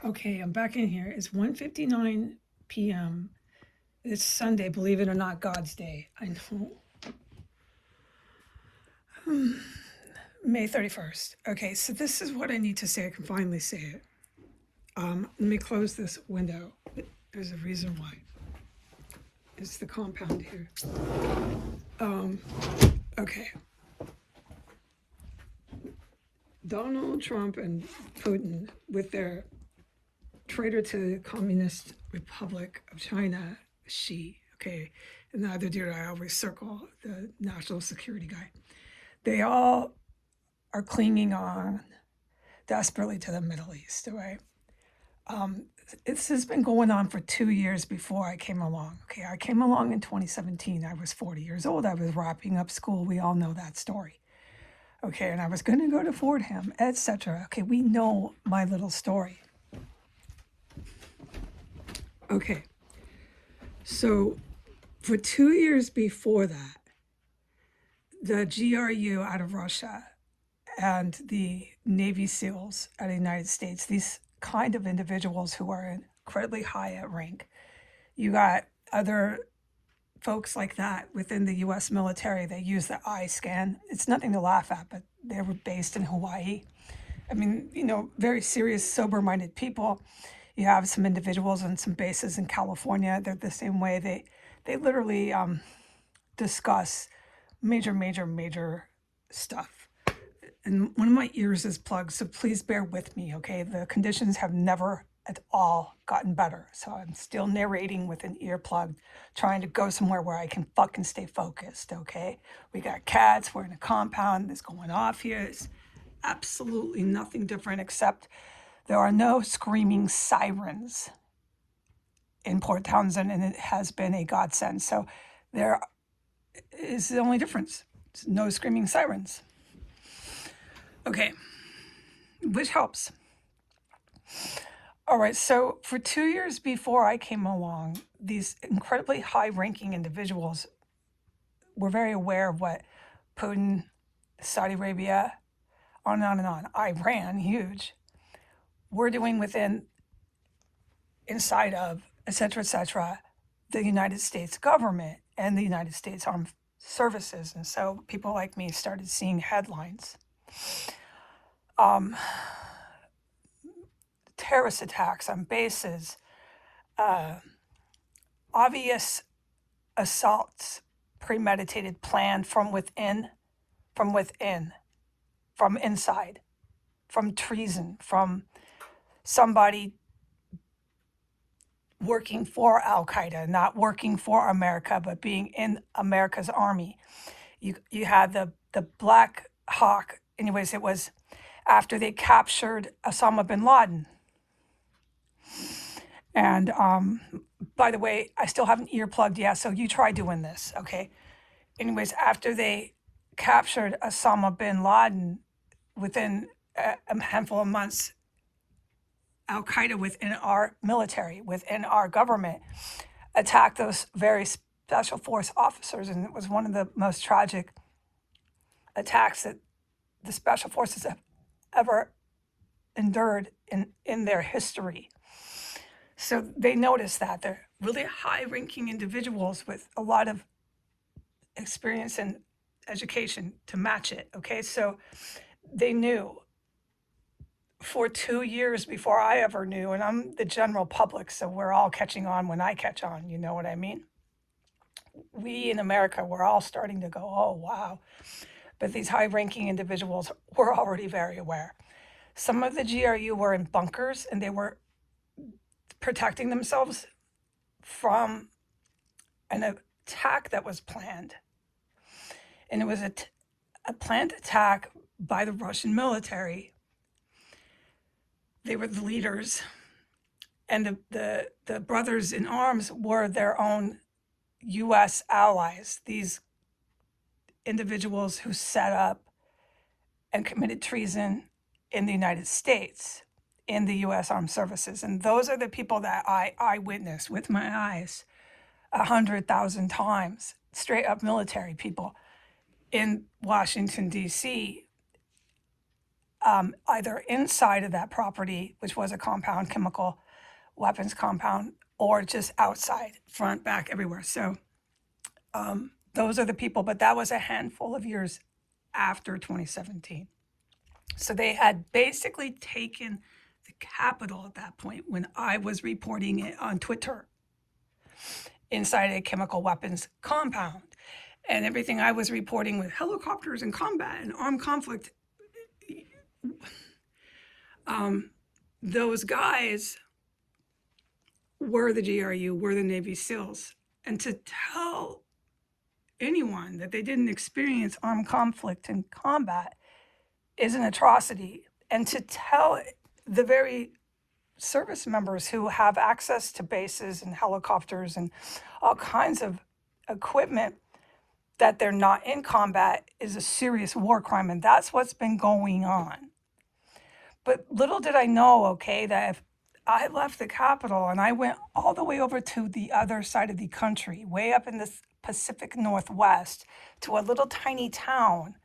Okay, I'm back in here. It's 1:59 p.m. It's Sunday, believe it or not, God's Day. I know. May 31st. Okay, so this is what I need to say. I can finally say it. Let me close this window. There's a reason why. It's the compound here. Okay. Donald Trump and Putin, with their traitor to the Communist Republic of China, Xi, okay, and neither do I always circle the national security guy. They all are clinging on desperately to the Middle East, right? This has been going on for 2 years before I came along. Okay, I came along in 2017. I was 40 years old. I was wrapping up school. We all know that story. Okay, and I was going to go to Fordham, etc. Okay, we know my little story. Okay, so for 2 years before that, the GRU out of Russia and the Navy SEALs out of the United States, these kind of individuals who are incredibly high at rank. You got other folks like that within the US military. They use the eye scan. It's nothing to laugh at, but they were based in Hawaii. I mean, very serious, sober minded people. You have some individuals and some bases in California. They're the same way. They literally discuss major stuff. And one of my ears is plugged, so please bear with me, okay? The conditions have never at all gotten better. So I'm still narrating with an ear plugged, trying to go somewhere where I can fucking stay focused, okay? We got cats, we're in a compound, that's going off here. It's absolutely nothing different except there are no screaming sirens in Port Townsend, and it has been a godsend. So there is the only difference. It's no screaming sirens. Okay, which helps. All right, so for 2 years before I came along, these incredibly high ranking individuals were very aware of what Putin, Saudi Arabia, on and on and on, Iran, huge, we're doing inside of, et cetera, the United States government and the United States Armed Services. And so people like me started seeing headlines. Terrorist attacks on bases, obvious assaults, premeditated, planned from within, from inside, from treason, from somebody working for Al Qaeda, not working for America, but being in America's army. You had the Black Hawk. Anyways, it was after they captured Osama bin Laden. And by the way, I still haven't ear plugged yet, so you try doing this, okay? Anyways, after they captured Osama bin Laden, within a handful of months, Al Qaeda within our military, within our government, attacked those very special force officers. And it was one of the most tragic attacks that the special forces have ever endured in their history. So they noticed that they're really high ranking individuals with a lot of experience and education to match it. Okay, so they knew for 2 years before I ever knew, and I'm the general public, so we're all catching on when I catch on, you know what I mean? We in America, we're all starting to go, oh, wow. But these high ranking individuals were already very aware. Some of the GRU were in bunkers and they were protecting themselves from an attack that was planned. And it was a planned attack by the Russian military. They were the leaders, and the brothers in arms were their own U.S. allies, these individuals who set up and committed treason in the United States, in the U.S. Armed Services. And those are the people that I witnessed with my eyes 100,000 times, straight up military people in Washington, D.C., either inside of that property, which was a compound, chemical weapons compound, or just outside, front, back, everywhere. So those are the people, but that was a handful of years after 2017. So they had basically taken the Capitol at that point when I was reporting it on Twitter inside a chemical weapons compound. And everything I was reporting with helicopters and combat and armed conflict, those guys were the GRU, were the Navy SEALs. And to tell anyone that they didn't experience armed conflict and combat is an atrocity. And to tell the very service members who have access to bases and helicopters and all kinds of equipment that they're not in combat is a serious war crime. And that's what's been going on. But little did I know, okay, that if I left the Capitol and I went all the way over to the other side of the country, way up in the Pacific Northwest, to a little tiny town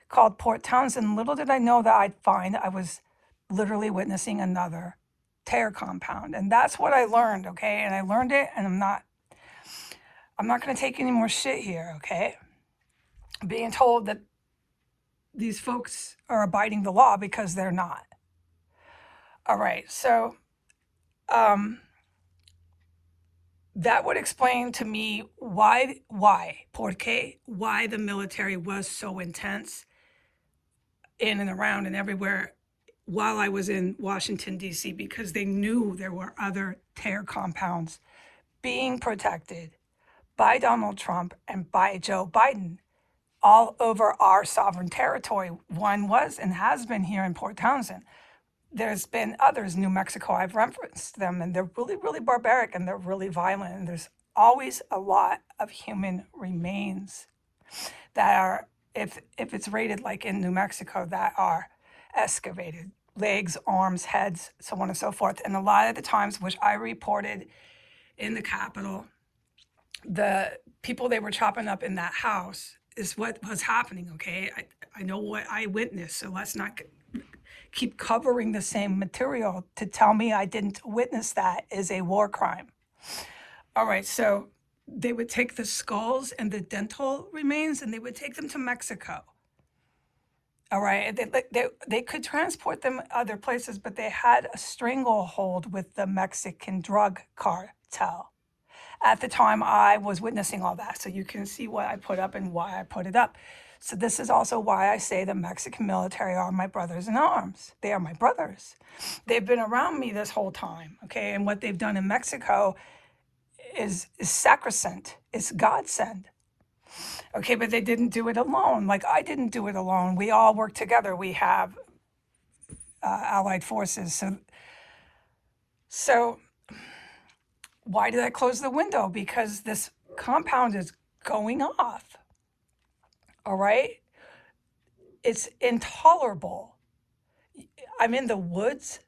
called Port Townsend, little did I know that I was literally witnessing another terror compound. And that's what I learned, okay? And I learned it, and I'm not going to take any more shit here, okay? Being told that these folks are abiding the law because they're not. All right, so that would explain to me why the military was so intense in and around and everywhere while I was in Washington, D.C., because they knew there were other terror compounds being protected by Donald Trump and by Joe Biden all over our sovereign territory. One was and has been here in Port Townsend. There's been others, New Mexico, I've referenced them, and they're really, really barbaric, and they're really violent, and there's always a lot of human remains that are, if it's rated like in New Mexico, that are excavated, legs, arms, heads, so on and so forth. And a lot of the times, which I reported in the Capitol, the people they were chopping up in that house is what was happening, okay? I know what I witnessed, so let's not keep covering the same material to tell me I didn't witness that is a war crime. All right, so they would take the skulls and the dental remains and they would take them to Mexico. All right, they could transport them other places, but they had a stranglehold with the Mexican drug cartel. At the time, I was witnessing all that, so you can see what I put up and why I put it up. So this is also why I say the Mexican military are my brothers in arms. They are my brothers. They've been around me this whole time, okay? And what they've done in Mexico is sacrosanct. It's godsend. Okay, but they didn't do it alone. Like I didn't do it alone. We all work together. We have allied forces. So why did I close the window? Because this compound is going off. All right? It's intolerable. I'm in the woods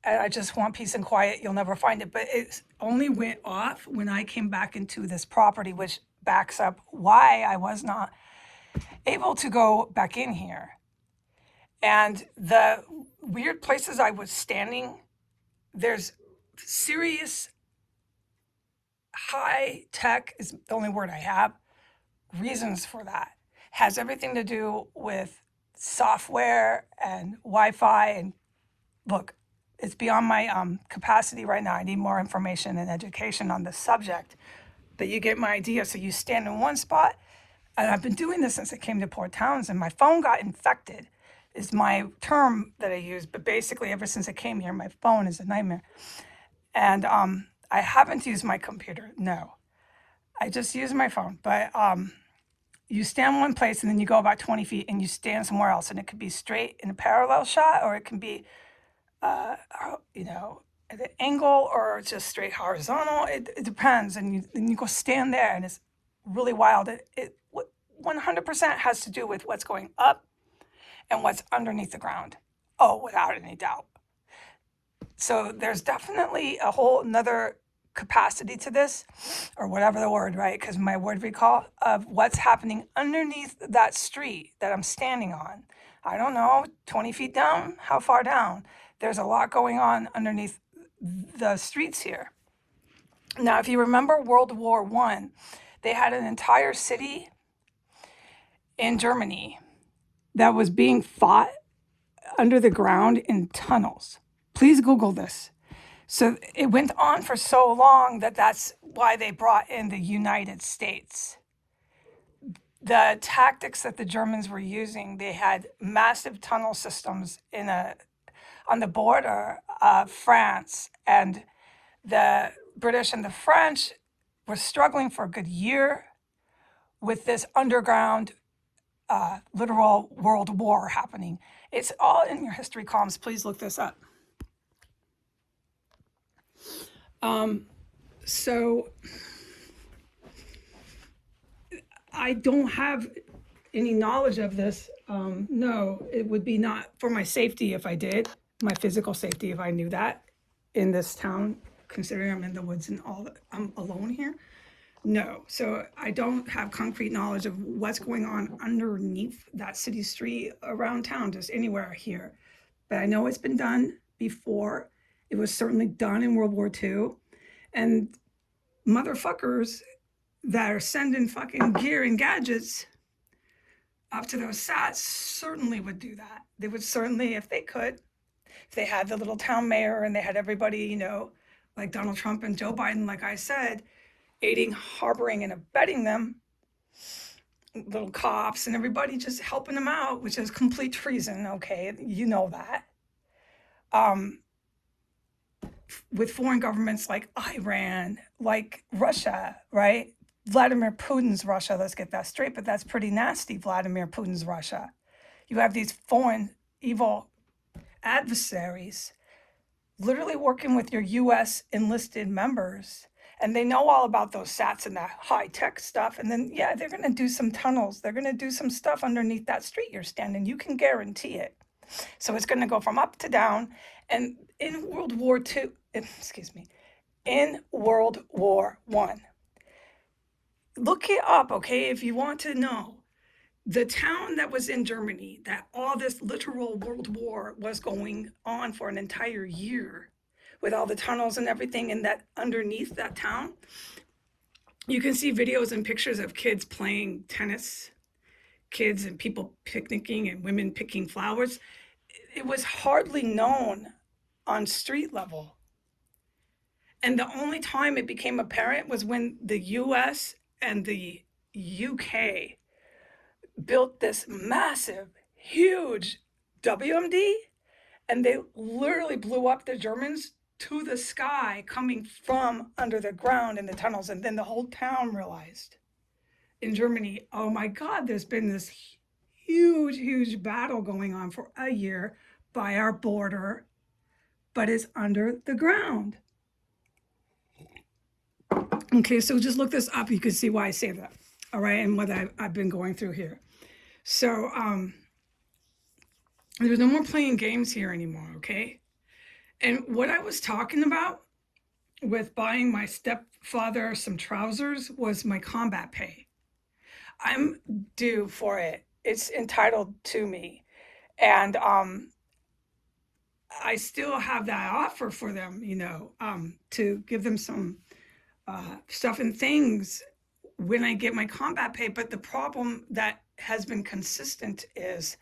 and I just want peace and quiet. You'll never find it. But it only went off when I came back into this property, which backs up why I was not able to go back in here. And the weird places I was standing, there's serious high tech, is the only word I have, reasons for that. Has everything to do with software and Wi-Fi. And look, it's beyond my capacity right now. I need more information and education on the subject. But you get my idea. So you stand in one spot, and I've been doing this since I came to Port Townsend. My phone got infected, is my term that I use. But basically, ever since I came here, my phone is a nightmare. And I haven't used my computer. No, I just use my phone. But you stand one place and then you go about 20 feet and you stand somewhere else. And it could be straight in a parallel shot, or it can be, at an angle, or just straight horizontal. It depends. And you go stand there, and it's really wild. It 100% has to do with what's going up and what's underneath the ground. Oh, without any doubt. So there's definitely a whole another capacity to this, or whatever the word, right? Because my word recall of what's happening underneath that street that I'm standing on, I don't know, 20 feet down? How far down? There's a lot going on underneath the streets here. Now, if you remember World War One, they had an entire city in Germany that was being fought under the ground in tunnels. Please Google this. So it went on for so long that that's why they brought in the United States. The tactics that the Germans were using, they had massive tunnel systems on the border of France, and the British and the French were struggling for a good year with this underground literal world war happening. It's all in your history columns. Please look this up. So I don't have any knowledge of this. No, it would be not for my safety if I did, my physical safety if I knew that in this town, considering I'm in the woods and I'm alone here. No, so I don't have concrete knowledge of what's going on underneath that city street around town, just anywhere here. But I know it's been done before. It was certainly done in World War II. And motherfuckers that are sending fucking gear and gadgets up to those sats certainly would do that. They would certainly, if they could, if they had the little town mayor and they had everybody, like Donald Trump and Joe Biden, like I said, aiding, harboring, and abetting them, little cops and everybody just helping them out, which is complete treason, okay? You know that. With foreign governments like Iran, like Russia, right? Vladimir Putin's Russia, let's get that straight, but that's pretty nasty, Vladimir Putin's Russia. You have these foreign evil adversaries literally working with your US enlisted members, and they know all about those sats and that high-tech stuff. And then, yeah, they're going to do some tunnels. They're going to do some stuff underneath that street you're standing. You can guarantee it. So it's going to go from up to down. And in World War II, in World War One, look it up, okay, if you want to know. The town that was in Germany, that all this literal world war was going on for an entire year, with all the tunnels and everything in that underneath that town, you can see videos and pictures of kids playing tennis, kids and people picnicking and women picking flowers. It was hardly known on street level. And the only time it became apparent was when the US and the UK built this massive, huge WMD, and they literally blew up the Germans to the sky coming from under the ground in the tunnels. And then the whole town realized in Germany, oh my God, there's been this huge battle going on for a year by our border, but it's under the ground. Okay, so just look this up. You can see why I say that. All right, and what I've been going through here. So there's no more playing games here anymore, okay? And what I was talking about with buying my stepfather some trousers was my combat pay. I'm due for it. It's entitled to me. And I still have that offer for them, to give them some stuff and things when I get my combat pay. But the problem that has been consistent is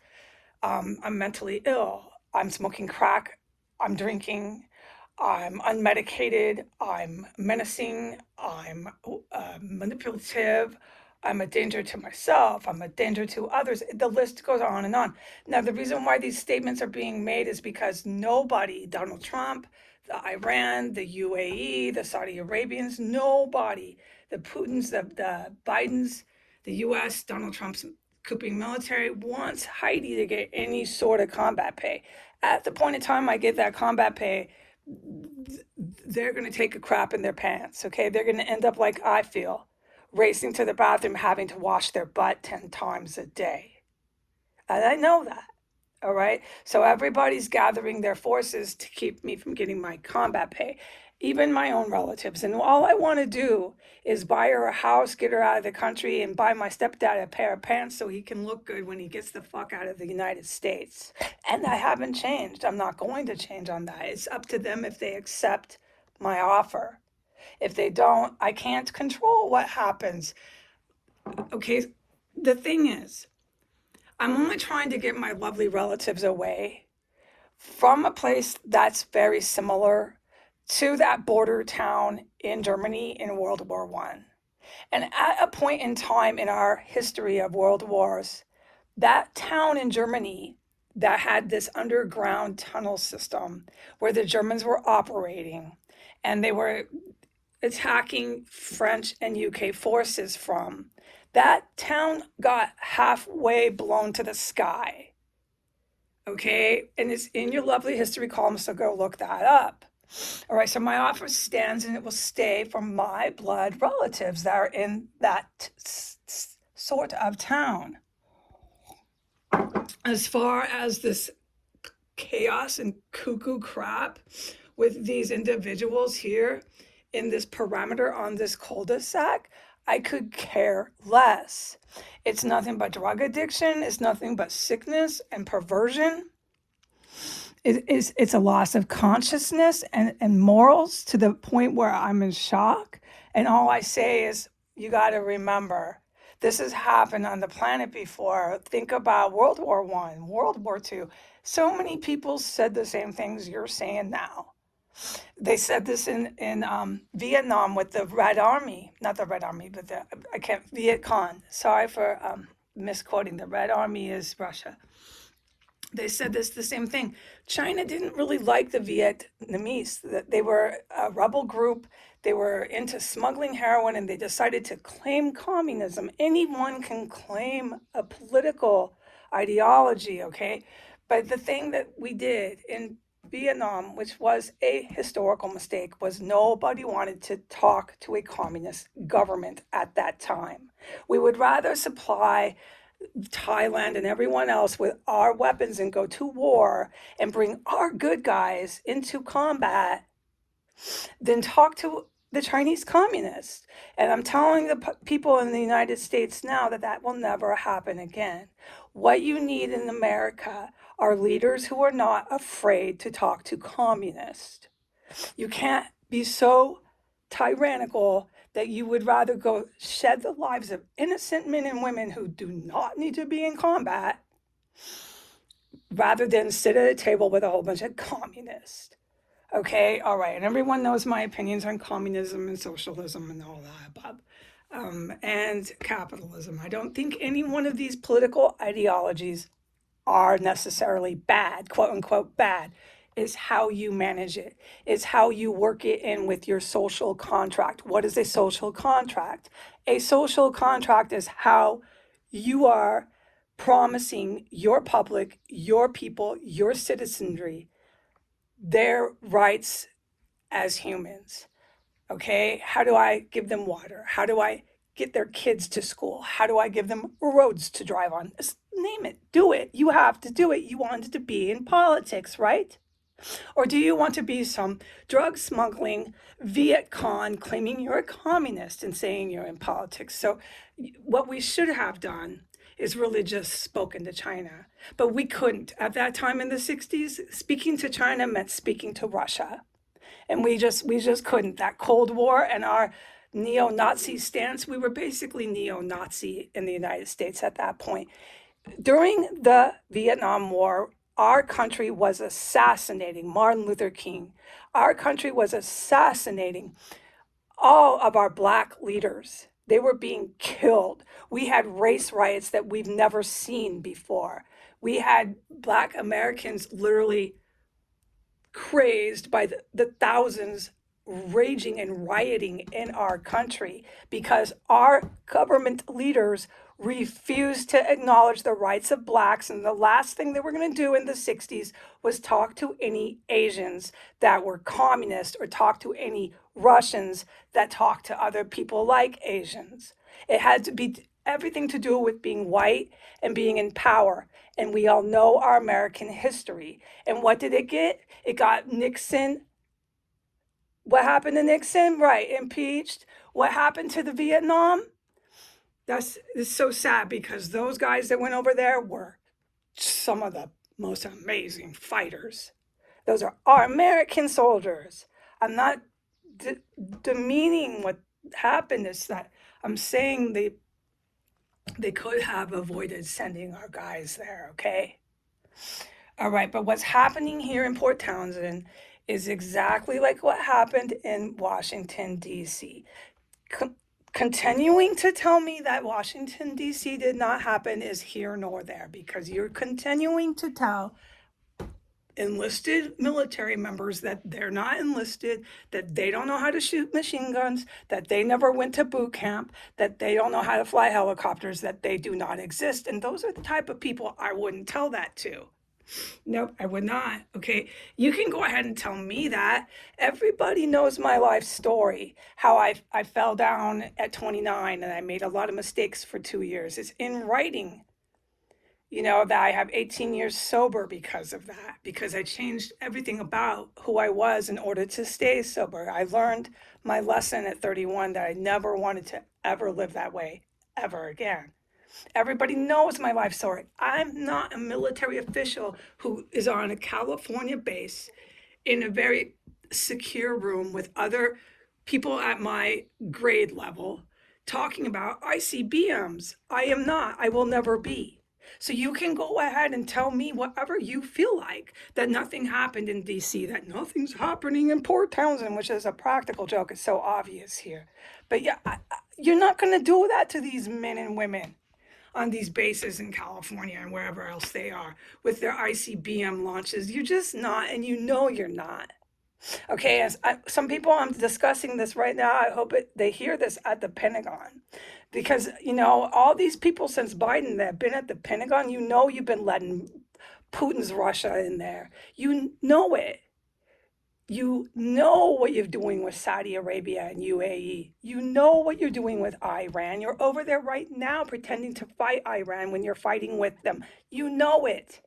I'm mentally ill. I'm smoking crack. I'm drinking. I'm unmedicated. I'm menacing. I'm manipulative. I'm a danger to myself. I'm a danger to others. The list goes on and on. Now, the reason why these statements are being made is because nobody, Donald Trump, the Iran, the UAE, the Saudi Arabians, nobody, the Putins, the Bidens, the US, Donald Trump's cooping military wants Heidi to get any sort of combat pay. At the point in time I get that combat pay, they're going to take a crap in their pants, okay? They're going to end up like I feel, racing to the bathroom, having to wash their butt 10 times a day. And I know that. All right. So everybody's gathering their forces to keep me from getting my combat pay, even my own relatives. And all I want to do is buy her a house, get her out of the country, and buy my stepdad a pair of pants so he can look good when he gets the fuck out of the United States. And I haven't changed. I'm not going to change on that. It's up to them if they accept my offer. If they don't, I can't control what happens. Okay. The thing is, I'm only trying to get my lovely relatives away from a place that's very similar to that border town in Germany in World War One. And at a point in time in our history of world wars, that town in Germany that had this underground tunnel system where the Germans were operating and they were attacking French and UK forces from, that town got halfway blown to the sky. Okay, and it's in your lovely history column, so go look that up. All right, so my offer stands and it will stay for my blood relatives that are in that sort of town. As far as this chaos and cuckoo crap with these individuals here in this parameter on this cul-de-sac, I could care less. It's nothing but drug addiction. It's nothing but sickness and perversion. It's a loss of consciousness and morals to the point where I'm in shock. And all I say is, you got to remember, this has happened on the planet before. Think about World War One, World War Two. So many people said the same things you're saying now. They said this in Vietnam with the Red Army, not the Red Army, but Viet Cong. Sorry for misquoting. The Red Army is Russia. They said this the same thing. China didn't really like the Vietnamese. They were a rebel group. They were into smuggling heroin, and they decided to claim communism. Anyone can claim a political ideology, okay? But the thing that we did in Vietnam, which was a historical mistake, was nobody wanted to talk to a communist government at that time. We would rather supply Thailand and everyone else with our weapons and go to war and bring our good guys into combat than talk to the Chinese communists. And I'm telling the people in the United States now that that will never happen again. What you need in America are leaders who are not afraid to talk to communists. You can't be so tyrannical that you would rather go shed the lives of innocent men and women who do not need to be in combat rather than sit at a table with a whole bunch of communists. Okay, all right, and everyone knows my opinions on communism and socialism and all that, Bob, and capitalism. I don't think any one of these political ideologies are necessarily bad, quote unquote bad. Is how you manage it. It's how you work it in with your social contract. What is a social contract? A social contract is how you are promising your public, your people, your citizenry, their rights as humans. Okay? How do I give them water? How do I get their kids to school? How do I give them roads to drive on? Just name it. Do it. You have to do it. You wanted to be in politics, right? Or do you want to be some drug smuggling Viet Cong claiming you're a communist and saying you're in politics? So what we should have done is really just spoken to China. But we couldn't. At that time in the 60s, speaking to China meant speaking to Russia. And we just couldn't. That Cold War and our neo-Nazi stance, we were basically neo-Nazi in the United States at that point. During the Vietnam War, our country was assassinating Martin Luther King. Our country was assassinating all of our Black leaders. They were being killed. We had race riots that we've never seen before. We had Black Americans literally crazed by the thousands raging and rioting in our country because our government leaders refused to acknowledge the rights of Blacks. And the last thing they were going to do in the 60s was talk to any Asians that were communist or talk to any Russians that talked to other people like Asians. It had to be everything to do with being white and being in power. And we all know our American history. And what did it get? It got Nixon. What happened to Nixon? Right, impeached. What happened to the Vietnam? It's so sad because those guys that went over there were some of the most amazing fighters. Those are our American soldiers. I'm not demeaning what happened. Is that I'm saying they could have avoided sending our guys there. Okay. All right. But what's happening here in Port Townsend is exactly like what happened in Washington D.C. Continuing to tell me that Washington D.C. did not happen is here nor there, because you're continuing to tell enlisted military members that they're not enlisted, that they don't know how to shoot machine guns, that they never went to boot camp, that they don't know how to fly helicopters, that they do not exist. And those are the type of people I wouldn't tell that to. Nope, I would not. Okay, you can go ahead and tell me that. Everybody knows my life story, how I fell down at 29 and I made a lot of mistakes for 2 years. It's in writing. That I have 18 years sober because of that, because I changed everything about who I was in order to stay sober. I learned my lesson at 31 that I never wanted to ever live that way ever again. Everybody knows my life story. I'm not a military official who is on a California base in a very secure room with other people at my grade level talking about ICBMs. I am not. I will never be. So you can go ahead and tell me whatever you feel like, that nothing happened in DC, that nothing's happening in Port Townsend, which is a practical joke. It's so obvious here. But yeah, you're not going to do that to these men and women on these bases in California and wherever else they are with their ICBM launches. You're just not, and you're not. Okay, some people, I'm discussing this right now. I hope they hear this at the Pentagon, because all these people since Biden that have been at the Pentagon, you've been letting Putin's Russia in there. You know it. You know what you're doing with Saudi Arabia and UAE. You know what you're doing with Iran. You're over there right now pretending to fight Iran when you're fighting with them. You know it.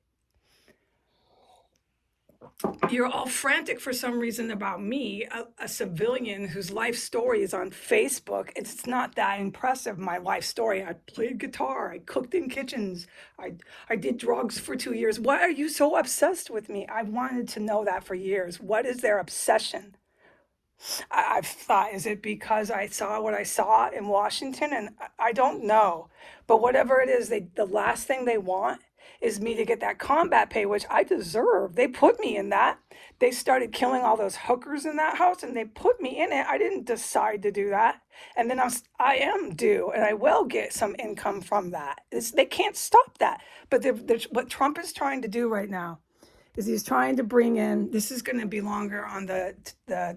You're all frantic for some reason about me, a civilian whose life story is on Facebook. It's not that impressive, my life story. I played guitar, I cooked in kitchens, I did drugs for 2 years. Why are you so obsessed with me? I wanted to know that for years. What is their obsession? I've thought, is it because I saw what I saw in Washington? And I don't know. But whatever it is, the last thing they want is me to get that combat pay, which I deserve. They put me in that. They started killing all those hookers in that house and they put me in it. I didn't decide to do that. And then I am due, and I will get some income from that. They can't stop that. But what Trump is trying to do right now is he's trying to bring in, this is going to be longer on the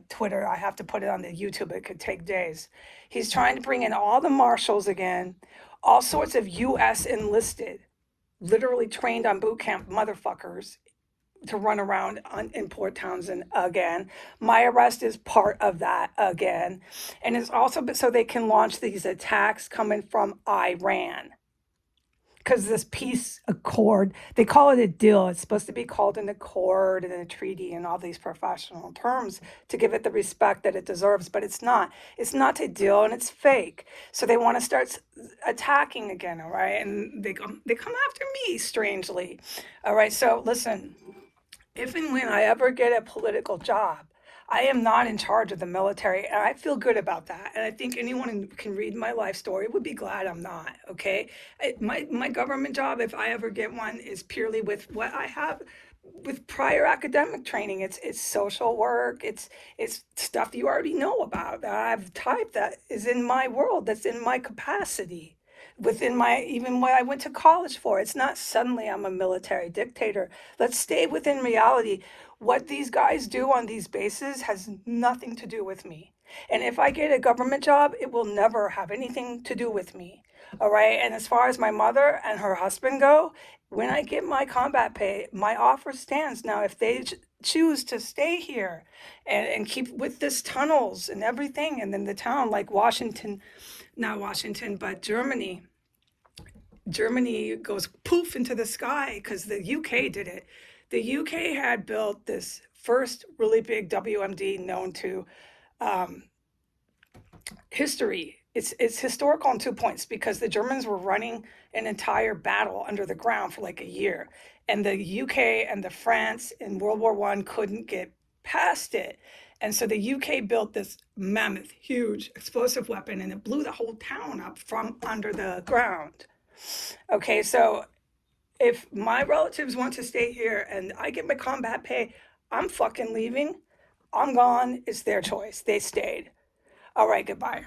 Twitter. I have to put it on the YouTube. It could take days. He's trying to bring in all the marshals again, all sorts of U.S. enlisted, literally trained on boot camp motherfuckers to run around in Port Townsend again. My arrest is part of that again. And it's also so they can launch these attacks coming from Iran. Because this peace accord, they call it a deal. It's supposed to be called an accord and a treaty and all these professional terms to give it the respect that it deserves, but it's not. It's not a deal, and it's fake. So they want to start attacking again, all right? And they come after me, strangely. All right, so listen, if and when I ever get a political job, I am not in charge of the military, and I feel good about that. And I think anyone who can read my life story would be glad I'm not. Okay, my government job, if I ever get one, is purely with what I have with prior academic training. It's social work. It's stuff you already know about that I've typed that is in my world. That's in my capacity. Within even what I went to college for. It's not suddenly I'm a military dictator. Let's stay within reality. What these guys do on these bases has nothing to do with me. And if I get a government job, it will never have anything to do with me. All right. And as far as my mother and her husband go, when I get my combat pay, my offer stands. Now, if they choose to stay here and keep with this tunnels and everything, and then the town like Washington, not Washington, but Germany, Germany goes poof into the sky because the UK did it. The UK had built this first really big WMD known to um, history. It's historical on 2 points because the Germans were running an entire battle under the ground for like a year, and the UK and the France in World War I couldn't get past it, and so the UK built this mammoth, huge explosive weapon, and it blew the whole town up from under the ground. Okay, so if my relatives want to stay here and I get my combat pay, I'm fucking leaving. I'm gone. It's their choice. They stayed. All right, goodbye.